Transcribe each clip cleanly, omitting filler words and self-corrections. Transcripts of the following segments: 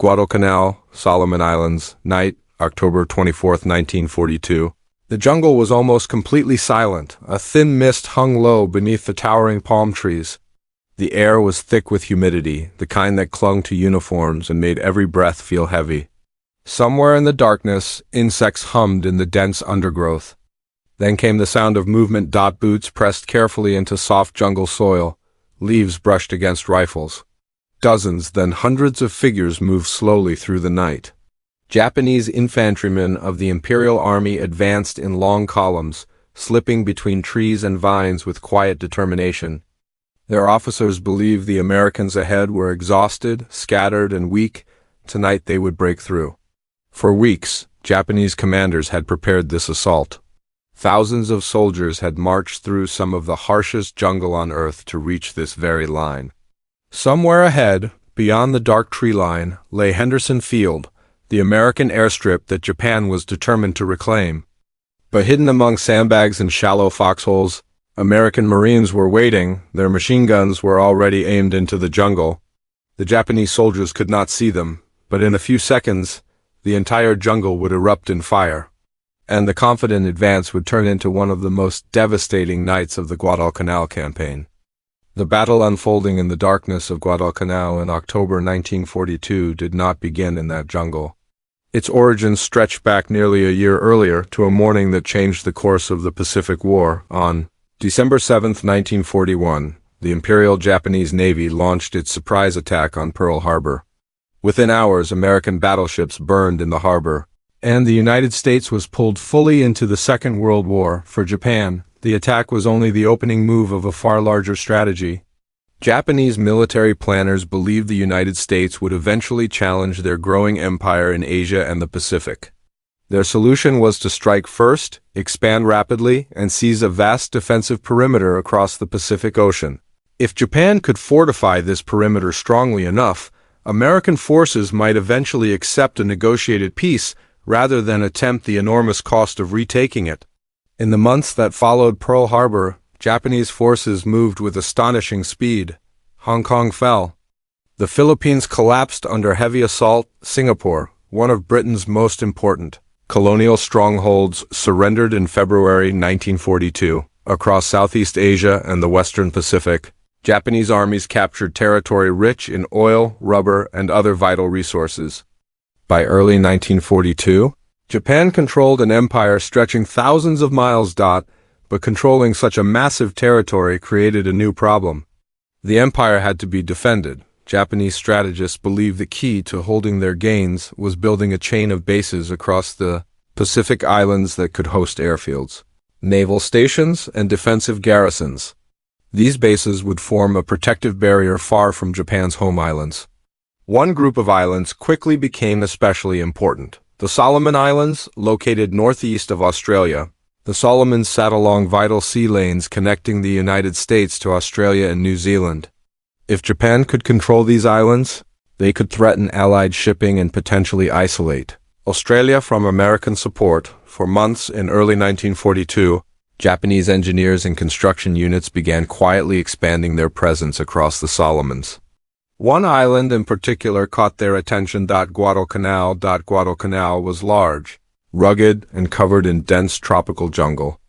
Guadalcanal, Solomon Islands, night, October 24, 1942. The jungle was almost completely silent. A thin mist hung low beneath the towering palm trees. The air was thick with humidity, the kind that clung to uniforms and made every breath feel heavy. Somewhere in the darkness, insects hummed in the dense undergrowth. Then came the sound of movement. Boots pressed carefully into soft jungle soil. Leaves brushed against rifles. Dozens, then hundreds of figures moved slowly through the night. Japanese infantrymen of the Imperial Army advanced in long columns, slipping between trees and vines with quiet determination. Their officers believed the Americans ahead were exhausted, scattered, and weak. Tonight they would break through. For weeks, Japanese commanders had prepared this assault. Thousands of soldiers had marched through some of the harshest jungle on earth to reach this very line. Somewhere ahead, beyond the dark tree line, lay Henderson Field, the American airstrip that Japan was determined to reclaim. But hidden among sandbags and shallow foxholes, American Marines were waiting. Their machine guns were already aimed into the jungle. The Japanese soldiers could not see them, but in a few seconds, the entire jungle would erupt in fire, and the confident advance would turn into one of the most devastating nights of the Guadalcanal campaign. The battle unfolding in the darkness of Guadalcanal in October 1942 did not begin in that jungle. Its origins stretch back nearly a year earlier to a morning that changed the course of the Pacific War. On December 7, 1941, the Imperial Japanese Navy launched its surprise attack on Pearl Harbor. Within hours, American battleships burned in the harbor, and the United States was pulled fully into the Second World War. For Japan, the attack was only the opening move of a far larger strategy. Japanese military planners believed the United States would eventually challenge their growing empire in Asia and the Pacific. Their solution was to strike first, expand rapidly, and seize a vast defensive perimeter across the Pacific Ocean. If Japan could fortify this perimeter strongly enough, American forces might eventually accept a negotiated peace rather than attempt the enormous cost of retaking it. In the months that followed Pearl Harbor, Japanese forces moved with astonishing speed. Hong Kong fell. The Philippines collapsed under heavy assault. Singapore, one of Britain's most important colonial strongholds, surrendered in February 1942. Across Southeast Asia and the Western Pacific, Japanese armies captured territory rich in oil, rubber, and other vital resources. By early 1942, Japan controlled an empire stretching thousands of miles. But controlling such a massive territory created a new problem. The empire had to be defended. Japanese strategists believed the key to holding their gains was building a chain of bases across the Pacific Islands that could host airfields, naval stations, and defensive garrisons. These bases would form a protective barrier far from Japan's home islands. One group of islands quickly became especially important: the Solomon Islands, located northeast of Australia. The Solomons sat along vital sea lanes connecting the United States to Australia and New Zealand. If Japan could control these islands, they could threaten Allied shipping and potentially isolate Australia from American support. For months in early 1942, Japanese engineers and construction units began quietly expanding their presence across the Solomons. One island in particular caught their attention. Guadalcanal was large, rugged, and covered in dense tropical jungle.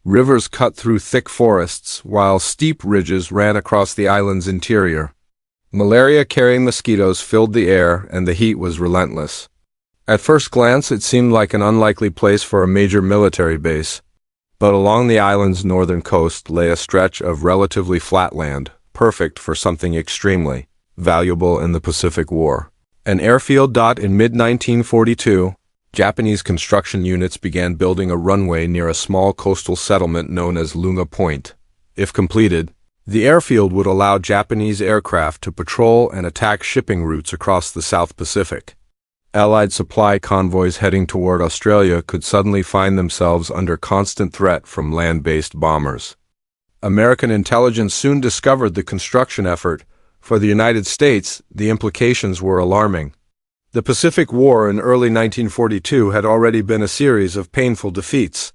Rivers cut through thick forests, while steep ridges ran across the island's interior. Malaria-carrying mosquitoes filled the air, and the heat was relentless. At first glance, it seemed like an unlikely place for a major military base. But along the island's northern coast lay a stretch of relatively flat land, perfect for something extremely valuable in the Pacific War: an airfield. In mid-1942, Japanese construction units began building a runway near a small coastal settlement known as Lunga Point. If completed, the airfield would allow Japanese aircraft to patrol and attack shipping routes across the South Pacific. Allied supply convoys heading toward Australia could suddenly find themselves under constant threat from land-based bombers. American intelligence soon discovered the construction effort. For the United States, the implications were alarming. The Pacific War in early 1942 had already been a series of painful defeats.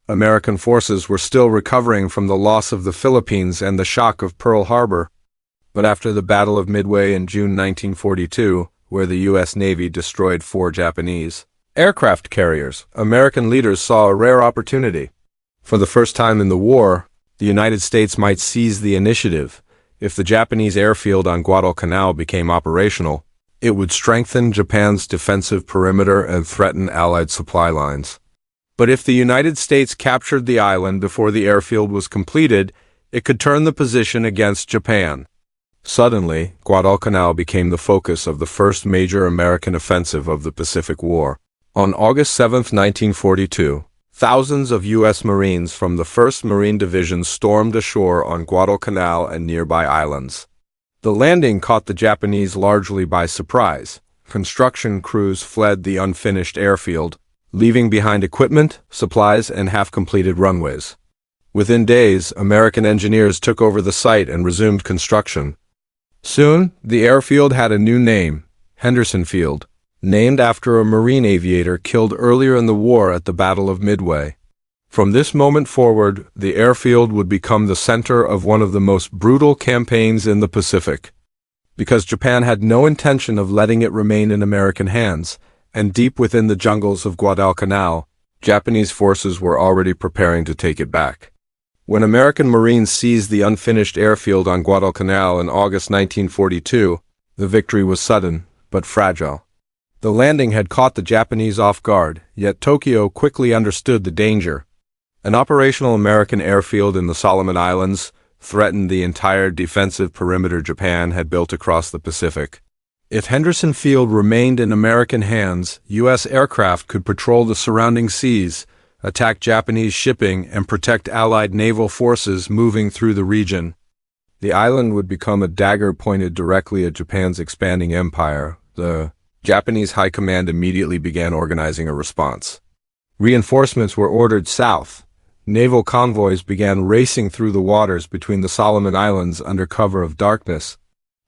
American forces were still recovering from the loss of the Philippines and the shock of Pearl Harbor. But after the Battle of Midway in June 1942, where the U.S. Navy destroyed 4 Japanese aircraft carriers. American leaders saw a rare opportunity. For the first time in the war, the United States might seize the initiative. If the Japanese airfield on Guadalcanal became operational, it would strengthen Japan's defensive perimeter and threaten Allied supply lines. But if the United States captured the island before the airfield was completed, it could turn the position against Japan. Suddenly, Guadalcanal became the focus of the first major American offensive of the Pacific War. On August 7, 1942, thousands of U.S. Marines from the 1st Marine Division stormed ashore on Guadalcanal and nearby islands. The landing caught the Japanese largely by surprise. Construction crews fled the unfinished airfield, leaving behind equipment, supplies, and half-completed runways. Within days, American engineers took over the site and resumed construction. Soon, the airfield had a new name, Henderson Field, named after a Marine aviator killed earlier in the war at the Battle of Midway. From this moment forward, the airfield would become the center of one of the most brutal campaigns in the Pacific. Because Japan had no intention of letting it remain in American hands, and deep within the jungles of Guadalcanal, Japanese forces were already preparing to take it back. When American Marines seized the unfinished airfield on Guadalcanal in August 1942, the victory was sudden, but fragile. The landing had caught the Japanese off guard, yet Tokyo quickly understood the danger. An operational American airfield in the Solomon Islands threatened the entire defensive perimeter Japan had built across the Pacific. If Henderson Field remained in American hands, U.S. aircraft could patrol the surrounding seas, attack Japanese shipping, and protect Allied naval forces moving through the region. The island would become a dagger pointed directly at Japan's expanding empire. The Japanese High Command immediately began organizing a response. Reinforcements were ordered south. Naval convoys began racing through the waters between the Solomon Islands under cover of darkness.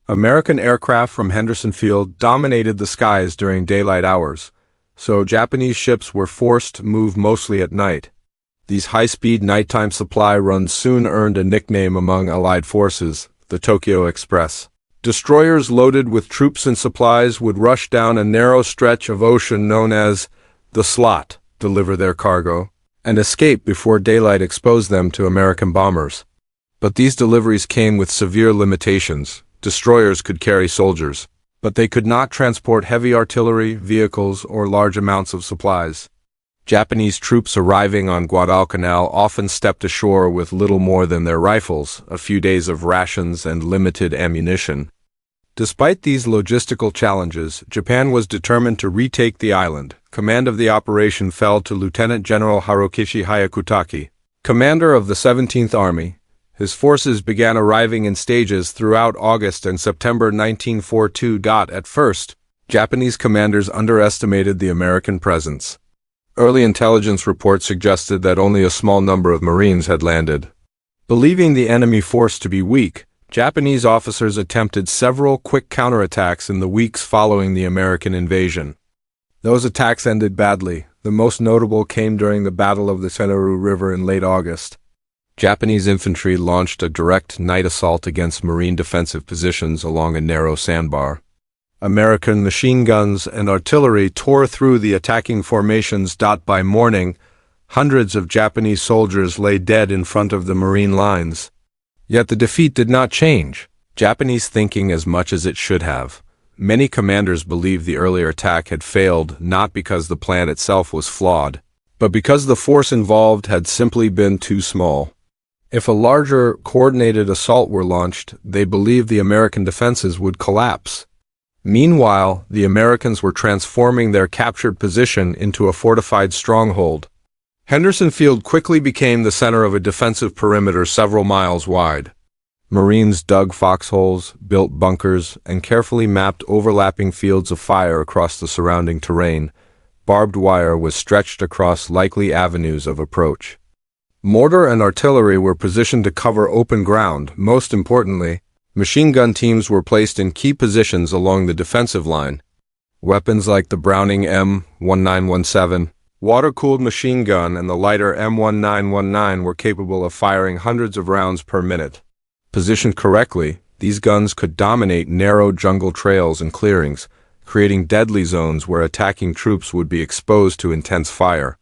American aircraft from Henderson Field dominated the skies during daylight hours, so Japanese ships were forced to move mostly at night. These high-speed nighttime supply runs soon earned a nickname among Allied forces, the Tokyo Express. Destroyers loaded with troops and supplies would rush down a narrow stretch of ocean known as the Slot, deliver their cargo, and escape before daylight exposed them to American bombers. But these deliveries came with severe limitations. Destroyers could carry soldiers, but they could not transport heavy artillery, vehicles, or large amounts of supplies. Japanese troops arriving on Guadalcanal often stepped ashore with little more than their rifles, a few days of rations, and limited ammunition. Despite these logistical challenges, Japan was determined to retake the island. Command of the operation fell to Lieutenant General Harukishi Hyakutake, commander of the 17th Army. His forces began arriving in stages throughout August and September 1942. At first, Japanese commanders underestimated the American presence. Early intelligence reports suggested that only a small number of Marines had landed. Believing the enemy force to be weak, Japanese officers attempted several quick counterattacks in the weeks following the American invasion. Those attacks ended badly. The most notable came during the Battle of the Senaru River in late August. Japanese infantry launched a direct night assault against Marine defensive positions along a narrow sandbar. American machine guns and artillery tore through the attacking formations. By morning, hundreds of Japanese soldiers lay dead in front of the Marine lines. Yet the defeat did not change Japanese thinking as much as it should have. Many commanders believed the earlier attack had failed not because the plan itself was flawed, but because the force involved had simply been too small. If a larger, coordinated assault were launched, they believed the American defenses would collapse. Meanwhile, the Americans were transforming their captured position into a fortified stronghold. Henderson Field quickly became the center of a defensive perimeter several miles wide. Marines dug foxholes, built bunkers, and carefully mapped overlapping fields of fire across the surrounding terrain. Barbed wire was stretched across likely avenues of approach. Mortar and artillery were positioned to cover open ground. Most importantly, machine gun teams were placed in key positions along the defensive line. Weapons like the Browning M1917, water-cooled machine gun, and the lighter M1919 were capable of firing hundreds of rounds per minute. Positioned correctly, these guns could dominate narrow jungle trails and clearings, creating deadly zones where attacking troops would be exposed to intense fire.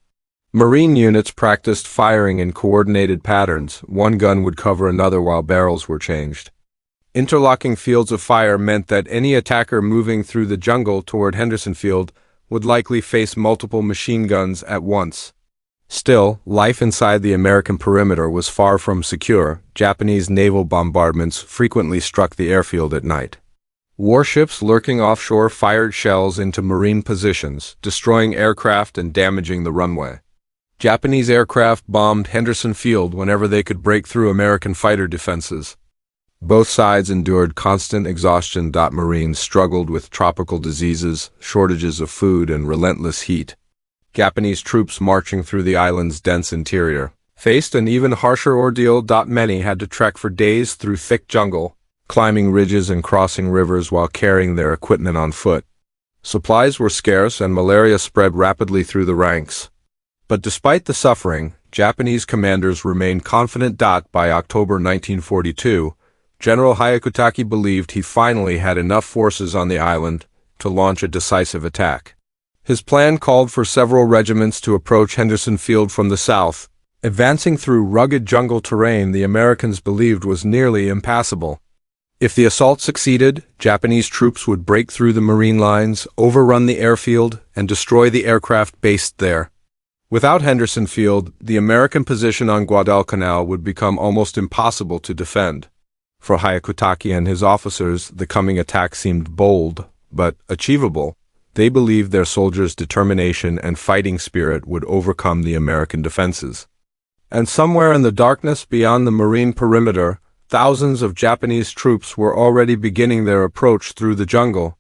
Marine units practiced firing in coordinated patterns. One gun would cover another while barrels were changed. Interlocking fields of fire meant that any attacker moving through the jungle toward Henderson Field would likely face multiple machine guns at once. Still, life inside the American perimeter was far from secure. Japanese naval bombardments frequently struck the airfield at night. Warships lurking offshore fired shells into Marine positions, destroying aircraft and damaging the runway. Japanese aircraft bombed Henderson Field whenever they could break through American fighter defenses. Both sides endured constant exhaustion. Marines struggled with tropical diseases, shortages of food, and relentless heat. Japanese troops marching through the island's dense interior faced an even harsher ordeal. Many had to trek for days through thick jungle, climbing ridges and crossing rivers while carrying their equipment on foot. Supplies were scarce and malaria spread rapidly through the ranks. But despite the suffering, Japanese commanders remained confident. By October 1942, General Hyakutake believed he finally had enough forces on the island to launch a decisive attack. His plan called for several regiments to approach Henderson Field from the south, advancing through rugged jungle terrain the Americans believed was nearly impassable. If the assault succeeded, Japanese troops would break through the Marine lines, overrun the airfield, and destroy the aircraft based there. Without Henderson Field, the American position on Guadalcanal would become almost impossible to defend. For Hyakutake and his officers, the coming attack seemed bold, but achievable. They believed their soldiers' determination and fighting spirit would overcome the American defenses. And somewhere in the darkness beyond the Marine perimeter, thousands of Japanese troops were already beginning their approach through the jungle.